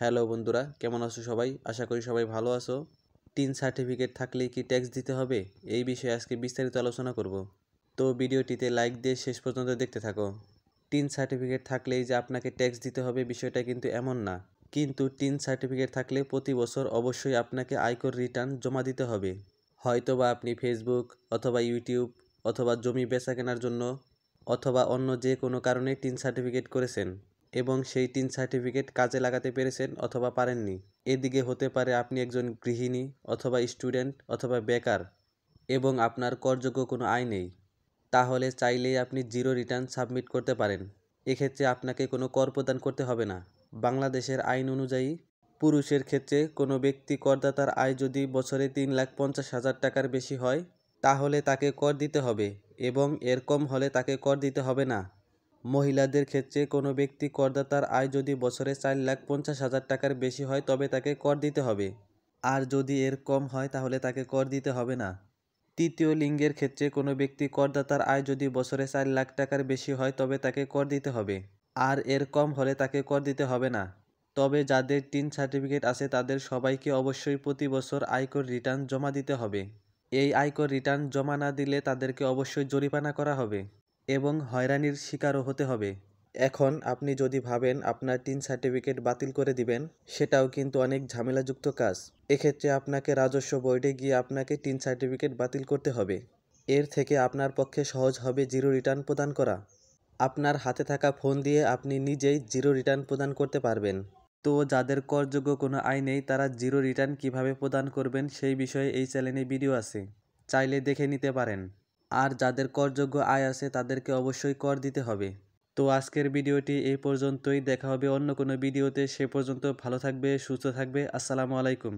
Hello বন্ধুরা, কেমন আছো সবাই? আশা করি সবাই ভালো আছো। টিন সার্টিফিকেট থাকলেই কি ট্যাক্স দিতে হবে? এই বিষয়ে আজকে বিস্তারিত আলোচনা করব। তো ভিডিওটিতে লাইক দিয়ে শেষ পর্যন্ত দেখতে থাকো। টিন সার্টিফিকেট থাকলেই যে আপনাকে ট্যাক্স দিতে হবে বিষয়টা কিন্তু এমন না। কিন্তু টিন সার্টিফিকেট থাকলে প্রতি বছর অবশ্যই আপনাকে আয়কর রিটার্ন জমা দিতে হবে। হয়তোবা আপনি ফেসবুক অথবা ইউটিউব অথবা জমি বেচা কেনার জন্য অথবা অন্য যে কোনো কারণে টিন সার্টিফিকেট করেছেন এবং সেই টিন সার্টিফিকেট কাজে লাগাতে পেরেছেন অথবা পারেননি। এদিকে হতে পারে আপনি একজন গৃহিণী অথবা স্টুডেন্ট অথবা বেকার এবং আপনার করযোগ্য কোনো আয় নেই। তাহলে চাইলেই আপনি জিরো রিটার্ন সাবমিট করতে পারেন। এক্ষেত্রে আপনাকে কোনো কর প্রদান করতে হবে না। বাংলাদেশের আইন অনুযায়ী পুরুষের ক্ষেত্রে কোনো ব্যক্তি করদাতার আয় যদি বছরে 3,50,000 টাকার বেশি হয় তাহলে তাকে কর দিতে হবে এবং এর কম হলে তাকে কর দিতে হবে না। মহিলাদের ক্ষেত্রে কোনো ব্যক্তি করদাতার আয় যদি বছরে 4,50,000 টাকার বেশি হয় তবে তাকে কর দিতে হবে, আর যদি এর কম হয় তাহলে তাকে কর দিতে হবে না। তৃতীয় লিঙ্গের ক্ষেত্রে কোনো ব্যক্তি করদাতার আয় যদি বছরে 4 লাখ টাকার বেশি হয় তবে তাকে কর দিতে হবে, আর এর কম হলে তাকে কর দিতে হবে না। তবে যাদের টিন সার্টিফিকেট আছে তাদের সবাইকে অবশ্যই প্রতি বছর আয়কর রিটার্ন জমা দিতে হবে। এই আয়কর রিটার্ন জমা না দিলে তাদেরকে অবশ্যই জরিমানা করা হবে এবং হয়রানির শিকারও হতে হবে। এখন আপনি যদি ভাবেন আপনার টিন সার্টিফিকেট বাতিল করে দিবেন, সেটাও কিন্তু অনেক ঝামেলাযুক্ত কাজ। এক্ষেত্রে আপনাকে রাজস্ব বোর্ডে গিয়ে আপনাকে টিন সার্টিফিকেট বাতিল করতে হবে। এর থেকে আপনার পক্ষে সহজ হবে জিরো রিটার্ন প্রদান করা। আপনার হাতে থাকা ফোন দিয়ে আপনি নিজেই জিরো রিটার্ন প্রদান করতে পারবেন। তো যাদের করযোগ্য কোনো আয় নেই তারা জিরো রিটার্ন কিভাবে প্রদান করবেন সেই বিষয়ে এই চ্যানেলে ভিডিও আছে, চাইলে দেখে নিতে পারেন। আর যাদের করযোগ্য আয় আছে তাদেরকে অবশ্যই কর দিতে হবে। তো আজকের ভিডিওটি এই পর্যন্তই, দেখা হবে অন্য কোনো ভিডিওতে। সে পর্যন্ত ভালো থাকবে, সুস্থ থাকবে। আসসালামু আলাইকুম।